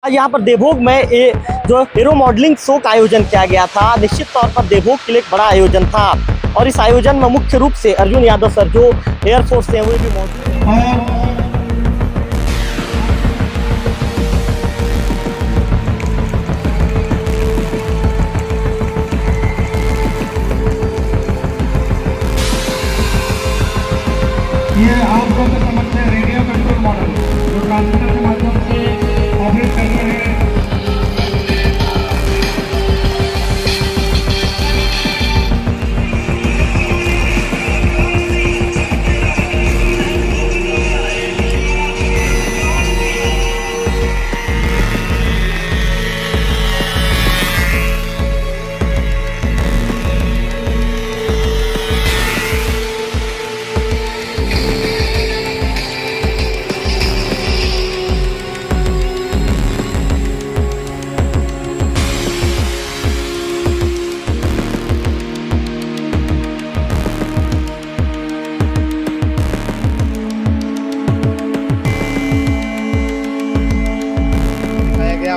आज यहाँ पर देवभोग में जो एरो मॉडलिंग शो का आयोजन किया गया था। निश्चित तौर पर देवभोग के लिए एक बड़ा आयोजन था और इस आयोजन में मुख्य रूप से अर्जुन यादव सर जो एयरफोर्स से हुए भी मौजूद हैं। ये आप लोग समझते हैं रेडियो कंट्रोल मॉडल जो ट्रांसमीटर के माध्यम से ऑपरेट कर रहे हैं।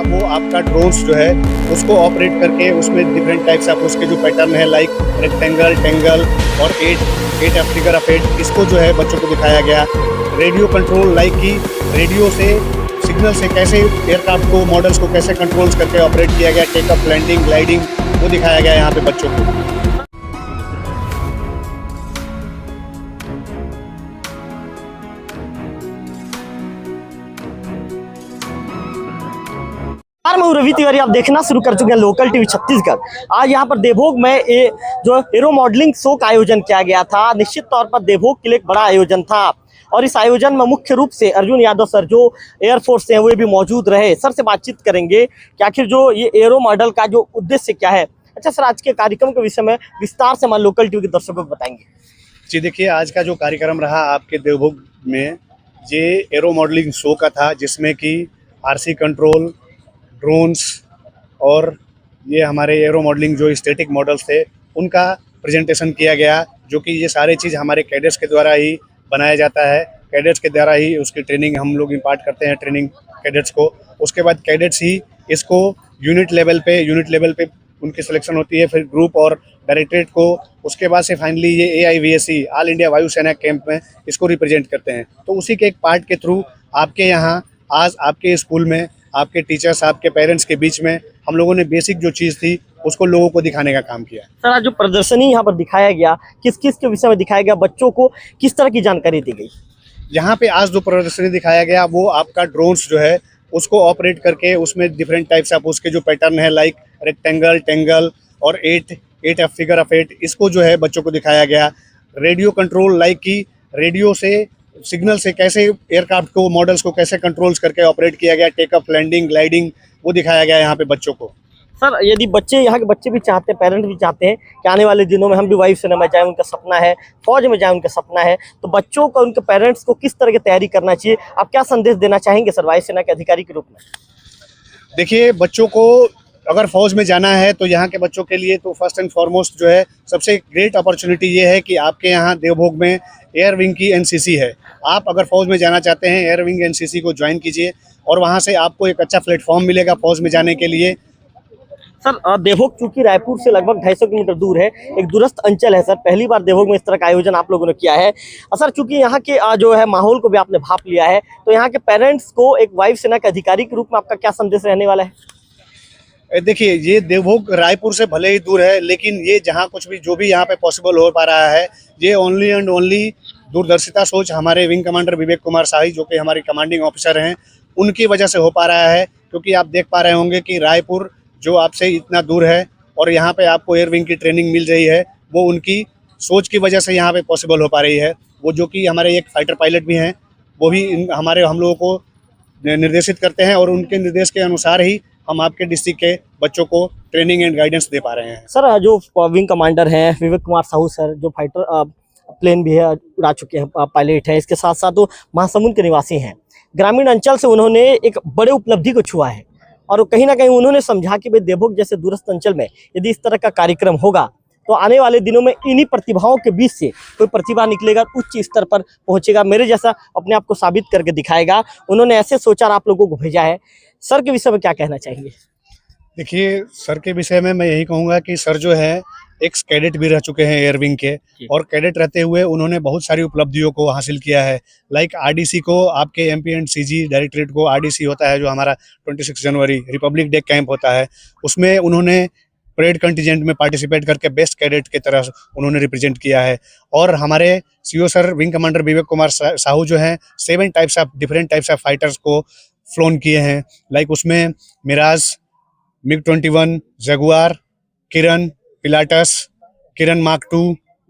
वो आपका ड्रोन्स जो है उसको ऑपरेट करके उसमें डिफरेंट टाइप्स ऑफ उसके जो पैटर्न है लाइक रेक्टेंगल, टेंगल और एट फिगर ऑफ 8 इसको जो है बच्चों को दिखाया गया। रेडियो कंट्रोल लाइक कि रेडियो से सिग्नल से कैसे एयरक्राफ्ट को मॉडल्स को कैसे कंट्रोल्स करके ऑपरेट किया गया, टेकअप, लैंडिंग, ग्लाइडिंग वो दिखाया गया यहाँ पे बच्चों को। मैं रवि तिवारी, आप देखना शुरू कर चुके हैं लोकल टीवी छत्तीसगढ़। आज यहाँ पर देवभोग में जो एरो मॉडलिंग शो का आयोजन किया गया था। निश्चित तौर पर देवभोग के लिए एक बड़ा आयोजन था और इस आयोजन में मुख्य रूप से अर्जुन यादव सर जो एयरफोर्स से हैं वो भी मौजूद रहे। सर से बातचीत करेंगे कि आखिर जो ये एरो मॉडल का जो उद्देश्य क्या है। अच्छा सर, आज के कार्यक्रम के विषय में विस्तार से हमारे लोकल टीवी के दर्शकों को बताएंगे। जी देखिए, आज का जो कार्यक्रम रहा आपके देवभोग में ये एरो मॉडलिंग शो का था, जिसमें कि आरसी कंट्रोल, ड्रोन्स और ये हमारे एरो मॉडलिंग जो स्टैटिक मॉडल्स थे उनका प्रेजेंटेशन किया गया, जो कि ये सारे चीज़ हमारे कैडेट्स के द्वारा ही बनाया जाता है। कैडेट्स के द्वारा ही उसकी ट्रेनिंग हम लोग इम्पार्ट करते हैं ट्रेनिंग कैडेट्स को। उसके बाद कैडेट्स ही इसको यूनिट लेवल पे उनकी सिलेक्शन होती है, फिर ग्रुप और डायरेक्टरेट को। उसके बाद से फाइनली ये AIVSE ऑल इंडिया वायुसेना कैंप में इसको रिप्रेजेंट करते हैं। तो उसी के एक पार्ट के थ्रू आपके यहाँ आज आपके स्कूल में आपके टीचर्स, आपके पेरेंट्स के बीच में हम लोगों ने बेसिक जो चीज़ थी उसको लोगों को दिखाने का काम किया। सर, आज जो प्रदर्शनी यहाँ पर दिखाया गया, किस किस के विषय में दिखाया गया, बच्चों को किस तरह की जानकारी दी गई? यहाँ पे आज जो प्रदर्शनी दिखाया गया वो आपका ड्रोन्स जो है उसको ऑपरेट करके उसमें डिफरेंट टाइप्स ऑफ उसके जो पैटर्न है लाइक रेक्टेंगल, टेंगल और एट फिगर ऑफ 8 इसको जो है बच्चों को दिखाया गया। रेडियो कंट्रोल लाइक कि रेडियो से सिग्नल से कैसे एयरक्राफ्ट को मॉडल्स को कैसे कंट्रोल्स करके ऑपरेट किया गया, टेकअप, लैंडिंग, ग्लाइडिंग वो दिखाया गया यहाँ पे बच्चों को। सर, यदि बच्चे यहाँ के बच्चे भी चाहते हैं, पेरेंट्स भी चाहते हैं कि आने वाले दिनों में हम भी वायुसेना में जाएं, उनका सपना है, फौज में जाएं उनका सपना है, तो बच्चों को, उनके पेरेंट्स को किस तरह की तैयारी करना चाहिए, आप क्या संदेश देना चाहेंगे सर वायुसेना के अधिकारी के रूप में? देखिए, बच्चों को अगर फौज में जाना है तो यहाँ के बच्चों के लिए तो फर्स्ट एंड फॉरमोस्ट जो है सबसे ग्रेट अपॉर्चुनिटी ये है कि आपके यहाँ देवभोग में एयर विंग की NCC है। आप अगर फौज में जाना चाहते हैं एयर विंग NCC को ज्वाइन कीजिए और वहाँ से आपको एक अच्छा प्लेटफॉर्म मिलेगा फौज में जाने के लिए। सर, देवभोग चूंकि रायपुर से लगभग 250 किलोमीटर दूर है, एक दूरस्थ अंचल है सर, पहली बार देवभोग में इस तरह का आयोजन आप लोगों ने किया है। सर, चूंकि यहाँ के जो है माहौल को भी आपने भाप लिया है, तो यहाँ के पेरेंट्स को एक वायुसेना के अधिकारी के रूप में आपका क्या संदेश रहने वाला है? देखिए, ये देवभोग रायपुर से भले ही दूर है, लेकिन ये जहाँ कुछ भी जो भी यहाँ पे पॉसिबल हो पा रहा है ये ओनली एंड ओनली दूरदर्शिता सोच हमारे विंग कमांडर विवेक कुमार शाही जो कि हमारे कमांडिंग ऑफिसर हैं उनकी वजह से हो पा रहा है। क्योंकि आप देख पा रहे होंगे कि रायपुर जो आपसे इतना दूर है और यहाँ पे आपको एयर विंग की ट्रेनिंग मिल रही है, वो उनकी सोच की वजह से यहाँ पे पॉसिबल हो पा रही है। वो जो कि हमारे एक फाइटर पायलट भी हैं, वो भी हम लोगों को निर्देशित करते हैं और उनके निर्देश के अनुसार ही हम आपके डिस्ट्रिक्ट के बच्चों को ट्रेनिंग एंड गाइडेंस दे पा रहे हैं। सर, जो विंग कमांडर हैं विवेक कुमार साहू सर, जो फाइटर प्लेन भी है उड़ा चुके हैं, पायलट है, इसके साथ साथ वो महासमुंद के निवासी हैं। ग्रामीण अंचल से उन्होंने एक बड़े उपलब्धि को छुआ है और कहीं ना कहीं उन्होंने समझा कि भाई देवभोग जैसे दूरस्थ अंचल में यदि इस तरह का कार्यक्रम होगा तो आने वाले दिनों में इन्हीं प्रतिभाओं के बीच से कोई प्रतिभा निकलेगा, उच्च स्तर पर पहुंचेगा, मेरे जैसा अपने आप को साबित करके दिखाएगा। उन्होंने ऐसे सोचा आप लोगों को भेजा है। सर के विषय में क्या कहना चाहेंगे? देखिए, सर के विषय में मैं यही कहूँगा कि सर जो है एक्स कैडेट भी रह चुके हैं एयर विंग के, और कैडेट रहते हुए उन्होंने बहुत सारी उपलब्धियों को हासिल किया है। लाइक आरडीसी को, आपके एमपी एंड सीजी डायरेक्टरेट को आरडीसी होता है जो हमारा 26 जनवरी रिपब्लिक डे कैंप होता है, उसमें उन्होंने परेड कंटिजेंट में पार्टिसिपेट करके बेस्ट कैडेट की तरह उन्होंने रिप्रेजेंट किया है। और हमारे CO sir wing commander Vivek Kumar Sahu जो हैं 7 डिफरेंट टाइप्स ऑफ फाइटर्स को फ्लोन किए हैं। लाइक उसमें Mirage, MiG-21, Jaguar, Kiran, Pilatus, Kiran mark 2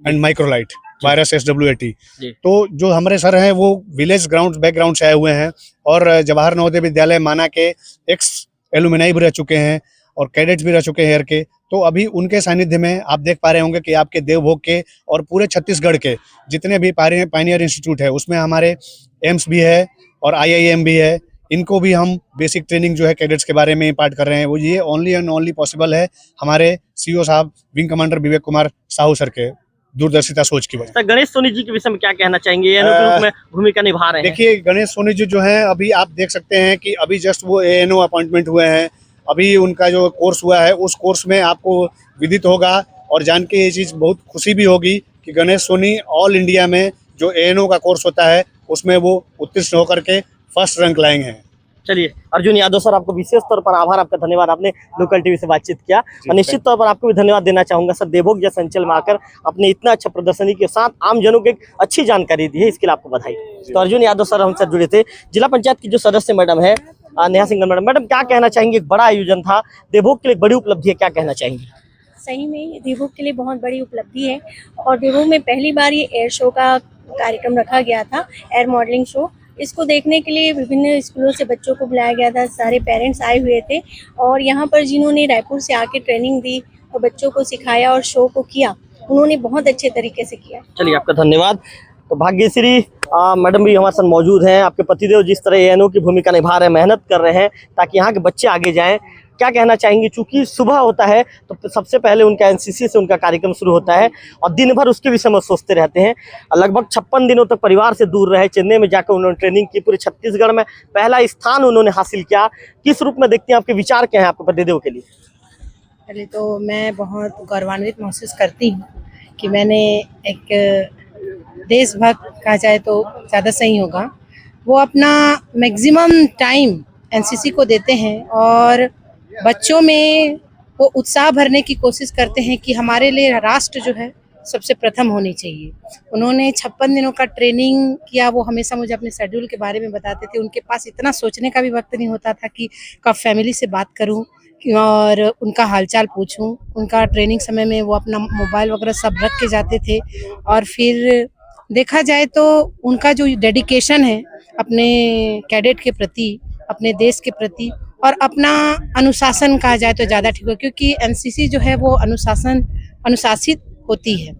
and microlight virus SW-80। तो जो हमारे सर हैं वो विलेज बैकग्राउंड से आए हुए हैं और जवाहर नवोदय विद्यालय माना के एक्स एलुमिनाई भी रह चुके हैं और कैडेट्स भी रह चुके हैं एयर के। तो अभी उनके सानिध्य में आप देख पा रहे होंगे कि आपके देवभोग के और पूरे छत्तीसगढ़ के जितने भी पायनियर इंस्टीट्यूट है उसमें हमारे एम्स भी है और IIM भी है। इनको भी हम बेसिक ट्रेनिंग जो है कैडेट्स के बारे में इम्पार्ट कर रहे हैं। वो ये ओनली एंड ओनली पॉसिबल है हमारे सीओ साहब wing commander Vivek Kumar Sahu sir के दूरदर्शिता सोच की वजह। सर गणेश सोनी जी के विषय में क्या कहना चाहेंगे? एएनओ के रूप में भूमिका निभा रहे हैं। देखिए, गणेश सोनी जी जो हैं अभी आप देख सकते हैं कि अभी जस्ट वो ANO अपॉइंटमेंट हुए हैं। अभी उनका जो कोर्स हुआ है उस कोर्स में आपको विदित होगा और जान के ये चीज़ बहुत खुशी भी होगी कि गणेश सोनी ऑल इंडिया में जो ANO का कोर्स होता है उसमें वो उत्तीर्ण होकर के फर्स्ट रैंक लाएंगे हैं। चलिए अर्जुन यादव सर, आपको विशेष तौर पर आभार, आपका धन्यवाद, आपने लोकल टीवी से बातचीत किया। और निश्चित तौर पर आपको भी धन्यवाद देना चाहूंगा सर, देवभोग जैसे अंचल में आकर अपने इतना अच्छा प्रदर्शनी के साथ आम जनों को एक अच्छी जानकारी दी है, इसके लिए आपको बधाई। तो अर्जुन यादव सर हमसे जुड़े थे। जिला पंचायत की जो सदस्य मैडम है नेहा सिंघल मैडम, क्या कहना चाहेंगे? एक बड़ा आयोजन था, देवभोग के लिए बड़ी उपलब्धि है, क्या कहना चाहेंगे? सही में ये देवभोग के लिए बहुत बड़ी उपलब्धि है और देवभोग में पहली बार ये एयर शो का कार्यक्रम रखा गया था, एयर मॉडलिंग शो। इसको देखने के लिए विभिन्न स्कूलों से बच्चों को बुलाया गया था, सारे पेरेंट्स आए हुए थे और यहाँ पर जिन्होंने रायपुर से आके ट्रेनिंग दी और बच्चों को सिखाया और शो को किया, उन्होंने बहुत अच्छे तरीके से किया। चलिए आपका धन्यवाद। तो भाग्यश्री मैडम भी हमारे साथ मौजूद हैं। आपके पतिदेव जिस तरह ANO की भूमिका निभा रहे हैं, मेहनत कर रहे हैं ताकि यहाँ के बच्चे आगे जाएं, क्या कहना चाहेंगे? चूंकि सुबह होता है तो सबसे पहले उनका NCC से उनका कार्यक्रम शुरू होता है और दिन भर उसके विषय में सोचते रहते हैं। लगभग 56 दिनों तक परिवार से दूर रहे, चेन्नई में जाकर उन्होंने ट्रेनिंग की, पूरे छत्तीसगढ़ में पहला स्थान उन्होंने हासिल किया। किस रूप में देखते हैं, आपके विचार क्या हैं आपके पतिदेव के लिए? पहले तो मैं बहुत गौरवान्वित महसूस करती हूँ कि मैंने एक देशभक्त कहा जाए तो ज़्यादा सही होगा, वो अपना मैक्सिमम टाइम NCC को देते हैं और बच्चों में वो उत्साह भरने की कोशिश करते हैं कि हमारे लिए राष्ट्र जो है सबसे प्रथम होनी चाहिए। उन्होंने 56 दिनों का ट्रेनिंग किया। वो हमेशा मुझे अपने शेड्यूल के बारे में बताते थे। उनके पास इतना सोचने का भी वक्त नहीं होता था कि कब फैमिली से बात करूं और उनका हालचाल पूछूं। उनका ट्रेनिंग समय में वो अपना मोबाइल वगैरह सब रख के जाते थे और फिर देखा जाए तो उनका जो डेडिकेशन है अपने कैडेट के प्रति, अपने देश के प्रति और अपना अनुशासन कहा जाए तो ज़्यादा ठीक है, क्योंकि NCC जो है वो अनुशासित होती है।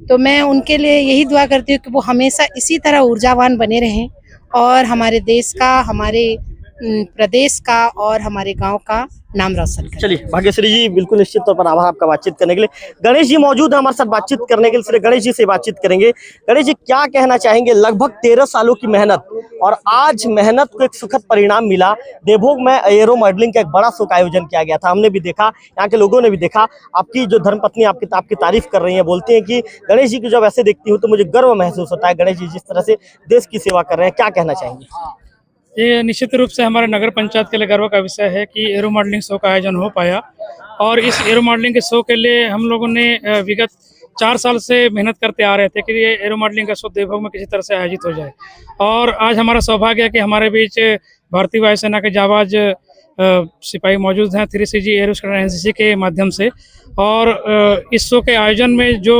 तो मैं उनके लिए यही दुआ करती हूँ कि वो हमेशा इसी तरह ऊर्जावान बने रहें और हमारे देश का, हमारे प्रदेश का और हमारे गांव का नाम रोशन करें। चलिए भाग्यश्री जी, बिल्कुल निश्चित तौर पर आभार आपका बातचीत करने के लिए। गणेश जी मौजूद है हमारे साथ बातचीत करने के लिए, इसलिए गणेश जी से बातचीत करेंगे। गणेश जी क्या कहना चाहेंगे? लगभग 13 सालों की मेहनत और आज मेहनत को एक सुखद परिणाम मिला। देवभोग में एरो मॉडलिंग का एक बड़ा शो का आयोजन किया गया था, हमने भी देखा, यहाँ के लोगों ने भी देखा। आपकी जो धर्मपत्नी आपकी तारीफ कर रही है, बोलती है कि गणेश जी को जब ऐसे देखती हूँ तो मुझे गर्व महसूस होता है। गणेश जी जिस तरह से देश की सेवा कर रहे हैं, क्या कहना चाहेंगे? ये निश्चित रूप से हमारे नगर पंचायत के लिए गर्व का विषय है कि एरो मॉडलिंग शो का आयोजन हो पाया और इस एरो मॉडलिंग के शो के लिए हम लोगों ने विगत 4 साल से मेहनत करते आ रहे थे कि ये एरो मॉडलिंग का शो देवभोग में किसी तरह से आयोजित हो जाए। और आज हमारा सौभाग्य है कि हमारे बीच भारतीय वायुसेना के जाबाज सिपाही मौजूद हैं 3CG एरो स्क्वाड्रन NCC के माध्यम से। और इस शो के आयोजन में जो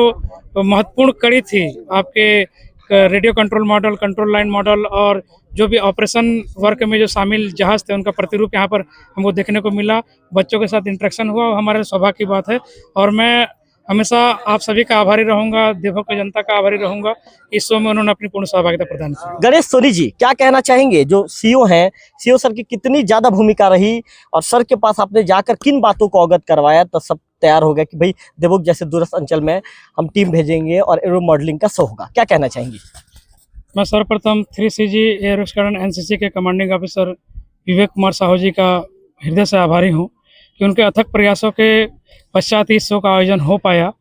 महत्वपूर्ण कड़ी थी, आपके radio control model, control line model और जो भी ऑपरेशन वर्क में जो शामिल जहाज थे उनका प्रतिरूप यहाँ पर हमको देखने को मिला। बच्चों के साथ इंटरेक्शन हुआ, हमारे सौभाग्य की बात है और मैं हमेशा आप सभी का आभारी रहूंगा, देवभोग की जनता का आभारी रहूंगा। इस शो में उन्होंने अपनी पूर्ण सहभागिता प्रदान की। गणेश सोनी जी क्या कहना चाहेंगे? जो सीओ हैं, सीओ सर की कितनी ज्यादा भूमिका रही और सर के पास आपने जाकर किन बातों को अवगत करवाया तो सब तैयार हो गया कि भाई देवभोग जैसे दूरस्थ अंचल में हम टीम भेजेंगे और एरो मॉडलिंग का शो होगा, क्या कहना चाहेंगे? मैं सर्वप्रथम 3CG एरो स्क्वाड्रन NCC के कमांडिंग ऑफिसर विवेक कुमार साहू जी का हृदय से आभारी हूँ कि उनके अथक प्रयासों के पश्चात इस शो का आयोजन हो पाया।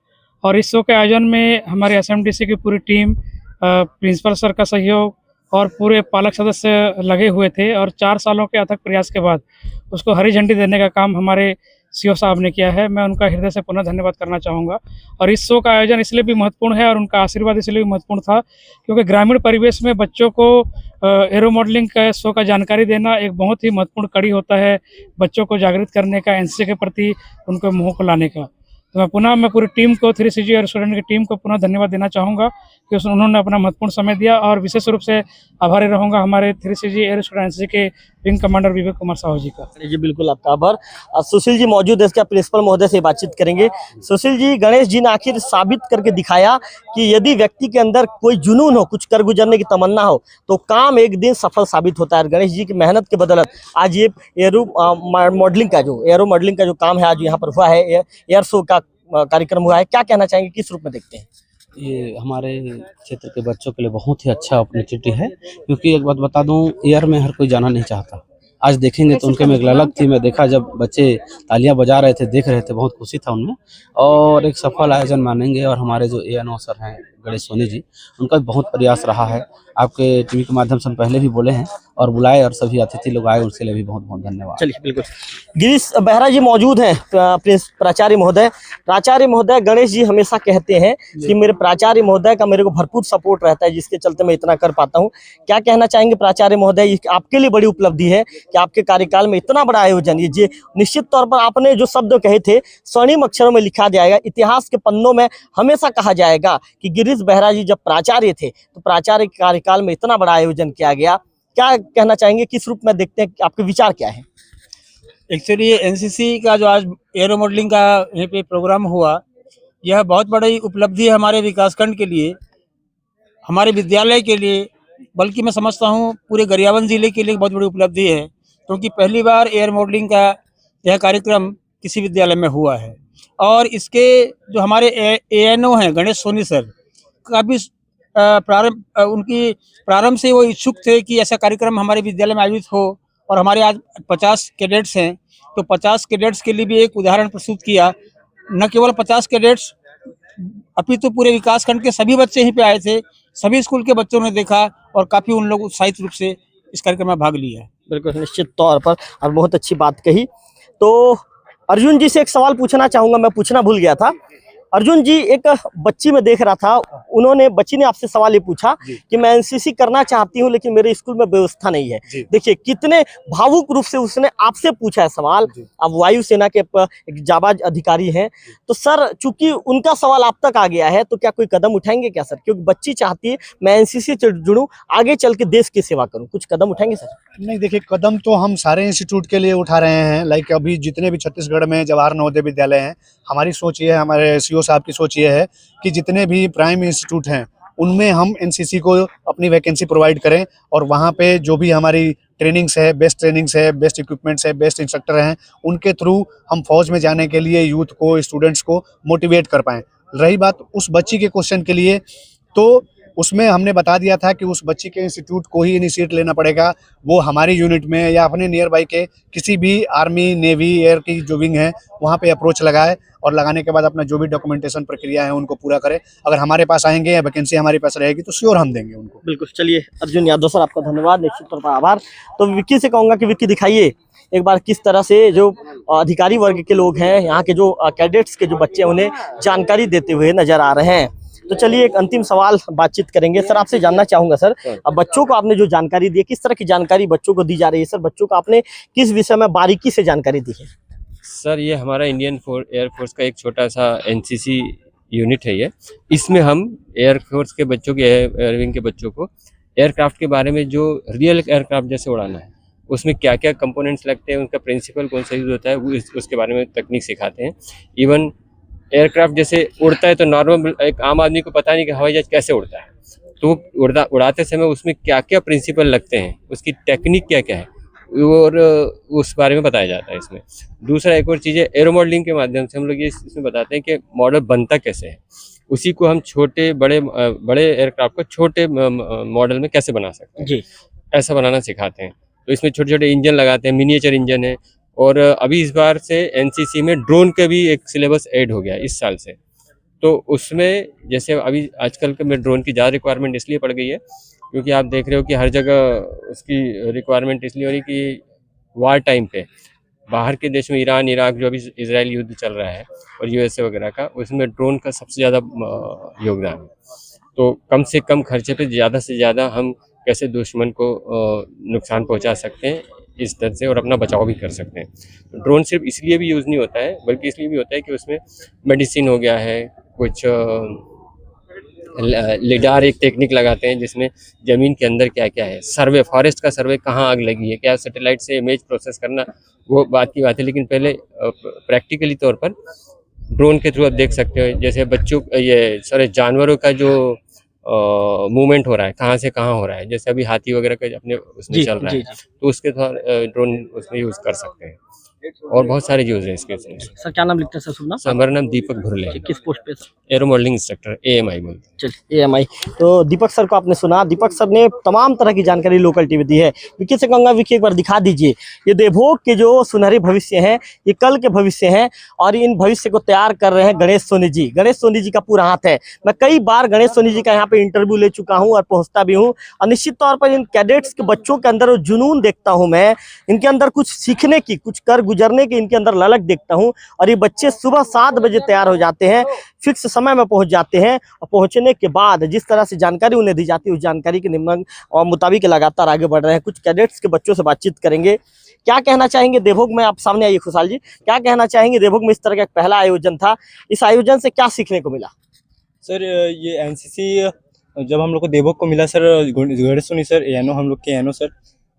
और इस शो के आयोजन में हमारे एसएमडीसी की पूरी टीम, प्रिंसिपल सर का सहयोग और पूरे पालक सदस्य लगे हुए थे। और 4 सालों के अथक प्रयास के बाद उसको हरी झंडी देने का काम हमारे सीओ साहब ने किया है। मैं उनका हृदय से पुनः धन्यवाद करना चाहूँगा। और इस शो का आयोजन इसलिए भी महत्वपूर्ण है और उनका आशीर्वाद इसलिए भी महत्वपूर्ण था क्योंकि ग्रामीण परिवेश में बच्चों को एरो मॉडलिंग का शो का जानकारी देना एक बहुत ही महत्वपूर्ण कड़ी होता है बच्चों को जागृत करने का, एनसीसी के प्रति उनको मुँह को लाने का। तो मैं पूरी टीम को, 3CG एयर स्टूडेंट की टीम को पुनः धन्यवाद देना चाहूँगा कि उन्होंने अपना महत्वपूर्ण समय दिया। और विशेष रूप से आभारी रहूँगा हमारे 3CG एयर स्टूडेंट एनसीसी के विंग कमांडर विवेक कुमार साहू जी का। जी बिल्कुल, आपका आभार। सुशील जी मौजूद है, इसका प्रिंसिपल महोदय से बातचीत करेंगे। सुशील जी, गणेश जी ने आखिर साबित करके दिखाया कि यदि व्यक्ति के अंदर कोई जुनून हो, कुछ कर गुजरने की तमन्ना हो, तो काम एक दिन सफल साबित होता है। गणेश जी की मेहनत के बदौलत आज ये एरो मॉडलिंग का जो काम है आज यहाँ पर हुआ है, एयर शो का कार्यक्रम हुआ है। क्या कहना चाहेंगे, किस रूप में देखते हैं? ये हमारे क्षेत्र के बच्चों के लिए बहुत ही अच्छा अपॉर्चुनिटी है क्योंकि एक बात बता दूं, एयर में हर कोई जाना नहीं चाहता। आज देखेंगे तो उनके में एक ललक थी। मैं देखा जब बच्चे तालियां बजा रहे थे, देख रहे थे, बहुत खुशी था उनमें। और एक सफल आयोजन मानेंगे। और हमारे जो ANO सर हैं गणेश सोनी जी, उनका भी बहुत प्रयास रहा है। आपके टीवी के माध्यम से हम पहले भी बोले हैं और बुलाए और सभी अतिथि लोग आए, उनके लिए भी बहुत बहुत धन्यवाद। चलिए बिल्कुल। गिरीश बेहरा जी मौजूद हैं, प्राचार्य महोदय। प्राचार्य महोदय, गणेश जी हमेशा कहते हैं कि मेरे प्राचार्य महोदय का मेरे को भरपूर सपोर्ट रहता है, जिसके चलते मैं इतना कर पाता हूँ। क्या कहना चाहेंगे प्राचार्य महोदय, आपके लिए बड़ी उपलब्धि है कि आपके कार्यकाल में इतना बड़ा आयोजन, ये निश्चित तौर पर आपने जो शब्द कहे थे स्वर्णिम अक्षरों में लिखा जाएगा, इतिहास के पन्नों में हमेशा कहा जाएगा कि गिरीश बेहरा जी जब प्राचार्य थे तो प्राचार्य के कार्यकाल में इतना बड़ा आयोजन किया गया। क्या कहना चाहेंगे, किस रूप में देखते हैं, आपके विचार क्या है? एक्चुअली एनसीसी का जो आज एरो मॉडलिंग का यहाँ पे प्रोग्राम हुआ, यह बहुत बड़ी उपलब्धि है हमारे विकासखंड के लिए, हमारे विद्यालय के लिए, बल्कि मैं समझता हूँ पूरे गरियाबंद जिले के लिए बहुत बड़ी उपलब्धि है क्योंकि पहली बार एयर मॉडलिंग का यह कार्यक्रम किसी विद्यालय में हुआ है। और इसके जो हमारे ANO हैं गणेश सोनी सर का भी प्रारंभ से वो इच्छुक थे कि ऐसा कार्यक्रम हमारे विद्यालय में आयोजित हो। और हमारे आज 50 कैडेट्स हैं, तो 50 कैडेट्स के लिए भी एक उदाहरण प्रस्तुत किया। न केवल 50 कैडेट्स, अपितु पूरे विकासखंड के सभी बच्चे यहीं पे आए थे, सभी स्कूल के बच्चों ने देखा और काफ़ी उन लोग उत्साहित रूप से इस कार्यक्रम में भाग लिया। बिल्कुल, निश्चित तौर पर, और बहुत अच्छी बात कही। तो अर्जुन जी से एक सवाल पूछना चाहूँगा, मैं पूछना भूल गया था। अर्जुन जी, एक बच्ची में देख रहा था, बच्ची ने आपसे सवाल ये पूछा कि मैं एनसीसी करना चाहती हूँ लेकिन मेरे स्कूल में व्यवस्था नहीं है। देखिए कितने भावुक रूप से उसने आपसे पूछा है सवाल। अब वायुसेना के एक जाबाज अधिकारी हैं, तो सर चूंकि उनका सवाल आप तक आ गया है, तो क्या कोई कदम उठाएंगे क्या सर? क्योंकि बच्ची चाहती है मैं एनसीसी से जुड़ूं, आगे चल के देश की सेवा करूं, कुछ कदम उठाएंगे सर? नहीं, देखिए कदम तो हम सारे इंस्टीट्यूट के लिए उठा रहे हैं। लाइक अभी जितने भी छत्तीसगढ़ में जवाहर नवोदय विद्यालय हैं, हमारी सोच ये है, हमारे सीओ साहब की सोच ये है कि जितने भी प्राइम इंस्टीट्यूट हैं उनमें हम एनसीसी को अपनी वैकेंसी प्रोवाइड करें और वहाँ पे जो भी हमारी ट्रेनिंग्स है, बेस्ट ट्रेनिंग्स है, बेस्ट इक्विपमेंट्स है, बेस्ट इंस्ट्रक्टर हैं, उनके थ्रू हम फौज में जाने के लिए यूथ को, स्टूडेंट्स को मोटिवेट कर पाएँ। रही बात उस बच्ची के क्वेश्चन के लिए, तो उसमें हमने बता दिया था कि उस बच्ची के इंस्टीट्यूट को ही इनिशिएट लेना पड़ेगा। वो हमारी यूनिट में या अपने नियर बाई के किसी भी आर्मी, नेवी, एयर की जो विंग है वहाँ पे अप्रोच लगाए और लगाने के बाद अपना जो भी डॉक्यूमेंटेशन प्रक्रिया है उनको पूरा करे। अगर हमारे पास आएंगे या वैकेंसी हमारे पास रहेगी तो श्योर हम देंगे उनको। बिल्कुल। चलिए अर्जुन यादव सर, आपका धन्यवाद, निश्चित तौर पर आभार। तो विक्की से कहूँगा कि विक्की दिखाइए एक बार किस तरह से जो अधिकारी वर्ग के लोग हैं, यहाँ के जो कैडेट्स के जो बच्चे हैं, उन्हें जानकारी देते हुए नजर आ रहे हैं। तो चलिए एक अंतिम सवाल बातचीत करेंगे। सर आपसे जानना चाहूंगा सर, अब बच्चों को आपने जो जानकारी दी है, किस तरह की जानकारी बच्चों को दी जा रही है सर? बच्चों को आपने किस विषय में बारीकी से जानकारी दी है? सर ये हमारा इंडियन एयरफोर्स का एक छोटा सा एनसीसी यूनिट है ये। इसमें हम एयरफोर्स के बच्चों के, एयरविंग के बच्चों को एयरक्राफ्ट के बारे में, जो रियल एयरक्राफ्ट जैसे उड़ाना है उसमें क्या क्या कंपोनेंट्स लगते हैं, उनका प्रिंसिपल कौन सा यूज होता है, वो उसके बारे में तकनीक सिखाते हैं। इवन एयरक्राफ्ट जैसे उड़ता है तो नॉर्मल एक आम आदमी को पता नहीं कि हवाई जहाज कैसे उड़ता है, तो उड़ाते समय उसमें क्या क्या प्रिंसिपल लगते हैं, उसकी टेक्निक क्या क्या है, और उस बारे में बताया जाता है इसमें। दूसरा एक और चीज़ है, एरो मॉडलिंग के माध्यम से हम लोग ये इसमें बताते हैं कि मॉडल बनता कैसे है, उसी को हम छोटे बड़े एयरक्राफ्ट को छोटे मॉडल में कैसे बना सकते हैं जी, ऐसा बनाना सिखाते हैं। तो इसमें छोटे छोटे इंजन लगाते हैं, मिनिएचर इंजन है। और अभी इस बार से एनसीसी में ड्रोन का भी एक सिलेबस ऐड हो गया इस साल से। तो उसमें जैसे अभी आजकल के में ड्रोन की ज़्यादा रिक्वायरमेंट इसलिए पड़ गई है क्योंकि आप देख रहे हो कि हर जगह उसकी रिक्वायरमेंट इसलिए हो रही कि वार टाइम पे बाहर के देश में ईरान, इराक, जो अभी इजराइल युद्ध चल रहा है और यूएसए वगैरह का, उसमें ड्रोन का सबसे ज़्यादा योगदान है। तो कम से कम खर्चे पे ज़्यादा से ज़्यादा हम कैसे दुश्मन को नुकसान पहुंचा सकते हैं इस तरह से, और अपना बचाव भी कर सकते हैं। तो ड्रोन सिर्फ इसलिए भी यूज़ नहीं होता है, बल्कि इसलिए भी होता है कि उसमें मेडिसिन हो गया है, कुछ लिडार एक टेक्निक लगाते हैं जिसमें ज़मीन के अंदर क्या क्या है, सर्वे, फॉरेस्ट का सर्वे, कहाँ आग लगी है, क्या सैटेलाइट से इमेज प्रोसेस करना वो बात की बात है। लेकिन पहले प्रैक्टिकली तौर पर ड्रोन के थ्रू आप देख सकते हो, जैसे बच्चों जानवरों का जो मूवमेंट हो रहा है, कहाँ से कहाँ हो रहा है, जैसे अभी हाथी वगैरह का अपने उसमें चल रहा है, तो उसके द्वारा ड्रोन उसमें यूज़ कर सकते हैं। और बहुत सारे यूज है इसके। सर क्या नाम लिखते हैं सर? शुभ नाम? हमारा नाम दीपक भुरले। किस पोस्ट पे? एरो मॉडलिंग इंस्ट्रक्टर, AMI बोलते हैं। चलिए AMI। तो दीपक सर को आपने सुना, दीपक सर ने तमाम तरह की जानकारी लोकल टीवी दी है। विकी से कहूँगा, विकी एक बार दिखा दीजिए ये देवभोग के जो सुनहरे भविष्य हैं, ये कल के भविष्य हैं और इन भविष्य को तैयार कर रहे हैं गणेश सोनी जी। गणेश सोनी जी का पूरा हाथ है। मैं कई बार गणेश सोनी जी का यहाँ पे इंटरव्यू ले चुका हूँ और पहुँचता भी हूँ, और निश्चित तौर पर इन कैडेट्स के बच्चों के अंदर जुनून देखता हूँ मैं, इनके अंदर कुछ सीखने की, कुछ कर गुजरने की इनके अंदर ललक देखता हूँ। और ये बच्चे सुबह 7 बजे तैयार हो जाते हैं, फिक्स समय में पहुंच जाते हैं, और पहुंचने के बाद जिस तरह से जानकारी उन्हें दी जाती है उस जानकारी के निम्न और मुताबिक लगातार आगे बढ़ रहे हैं। कुछ कैडेट्स के बच्चों से बातचीत करेंगे। क्या कहना चाहेंगे देवभोग में? आप सामने आइए खुशहाल जी, क्या कहना चाहेंगे? देवभोग में इस तरह का एक पहला आयोजन था, इस आयोजन से क्या सीखने को मिला? सर ये एनसीसी जब हम लोग को देवभोग को मिला sir, Ganesh Soni sir, ANO हम लोग के एएनओ सर,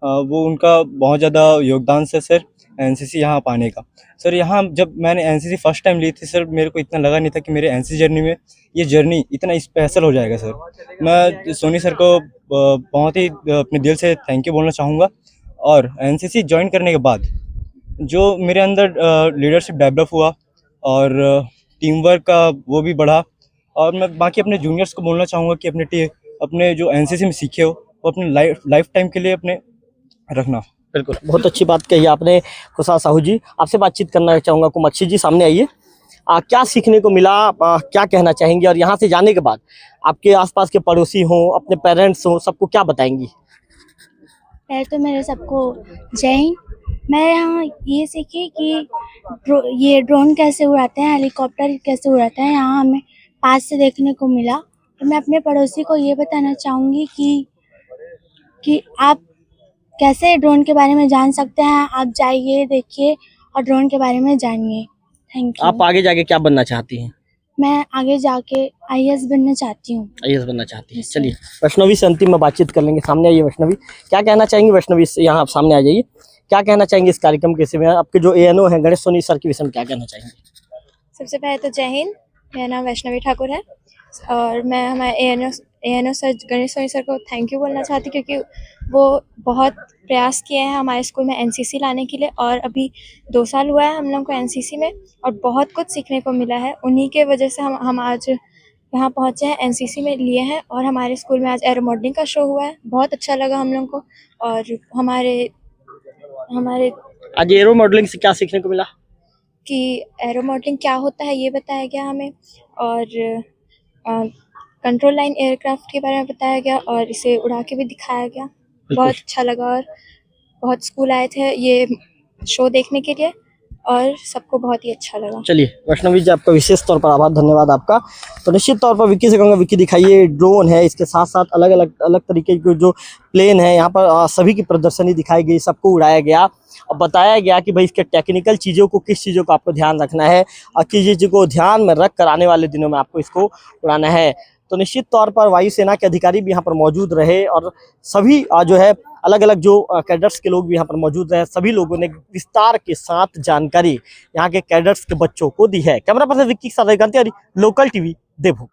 वो उनका बहुत ज़्यादा योगदान से सर एनसीसी यहाँ पाने का। सर यहाँ जब मैंने एनसीसी फर्स्ट टाइम ली थी सर, मेरे को इतना लगा नहीं था कि मेरे एनसीसी जर्नी में ये जर्नी इतना स्पेशल हो जाएगा सर। मैं सोनी सर को बहुत ही अपने दिल से थैंक यू बोलना चाहूँगा। और एनसीसी ज्वाइन करने के बाद जो मेरे अंदर लीडरशिप डेवलप हुआ और टीम वर्क का वो भी बढ़ा। और मैं बाकी अपने जूनियर्स को बोलना चाहूँगा कि अपने जो एनसीसी में सीखे हो वो अपने लाइफ टाइम के लिए अपने रखना। बिल्कुल, बहुत अच्छी बात कही आपने खुशहाल साहू जी। आपसे बातचीत करना चाहूँगा कुमक्षी जी, सामने आइए। क्या सीखने को मिला, क्या कहना चाहेंगे? और यहाँ से जाने के बाद आपके आसपास के पड़ोसी हों, अपने पेरेंट्स हों, सबको क्या बताएंगी? पहले तो मेरे सबको जय हिंद। मैं यहाँ ये सीखी कि ये ड्रोन कैसे उड़ाते हैं, हेलीकॉप्टर कैसे उड़ाते हैं, यहाँ हमें पास से देखने को मिला। और मैं अपने पड़ोसी को ये बताना चाहूँगी कि आप कैसे ड्रोन के बारे में जान सकते हैं। आप जाइए, देखिए और ड्रोन के बारे में जानिए। Thank you. आप आगे जाके क्या बनना चाहती हैं? मैं आगे जाके IAS बनना चाहती हूँ। IAS बनना चाहती है। चलिए वैष्णवी से अंतिम में बातचीत कर लेंगे। सामने आइए वैष्णवी, क्या कहना चाहेंगी? वैष्णवी से यहाँ आप सामने आ जाइए। क्या कहना चाहेंगे इस कार्यक्रम के विषय में? आपके जो ANO हैं गणेश सोनी सर के विषय में क्या कहना चाहेंगे? सबसे पहले तो जय हिंद। मेरा नाम वैष्णवी ठाकुर है और मैं हमारे ANO sir Ganesh Soni sir को थैंक यू बोलना चाहती हूँ, क्योंकि वो बहुत प्रयास किए हैं हमारे स्कूल में NCC लाने के लिए। और अभी 2 साल हुआ है हम लोग को NCC में और बहुत कुछ सीखने को मिला है। उन्हीं के वजह से हम आज यहाँ पहुँचे हैं, NCC में लिए हैं। और हमारे स्कूल में आज एरो मॉडलिंग का शो हुआ है, बहुत अच्छा लगा हम लोग को। और हमारे आज एरो मॉडलिंग से क्या सीखने को मिला? कि एरो मॉडलिंग क्या होता है ये बताया गया हमें, और कंट्रोल लाइन एयरक्राफ्ट के बारे में बताया गया और इसे उड़ा के भी दिखाया गया। बहुत अच्छा लगा और बहुत स्कूल आए थे ये शो देखने के लिए और सबको बहुत ही अच्छा लगा। चलिए वैष्णवी जी, आपका विशेष तौर पर आभार, धन्यवाद आपका। तो निश्चित तौर पर विक्की से कहूँगा, विक्की दिखाइए, ड्रोन है, इसके साथ साथ अलग अलग तरीके के जो प्लेन है यहाँ पर सभी की प्रदर्शनी दिखाई गई, सबको उड़ाया गया और बताया गया कि भाई इसके टेक्निकल चीज़ों को, किस चीज़ों को आपको ध्यान रखना है और किस चीज़ को ध्यान में रख कर आने वाले दिनों में आपको इसको उड़ाना है। तो निश्चित तौर पर वायुसेना के अधिकारी भी यहाँ पर मौजूद रहे और सभी जो है अलग अलग जो कैडर्स के लोग भी यहाँ पर मौजूद रहे। सभी लोगों ने विस्तार के साथ जानकारी यहाँ के कैडर्स के बच्चों को दी है। कैमरा पर्सन विक्की के साथ लोकल टीवी देवभोग।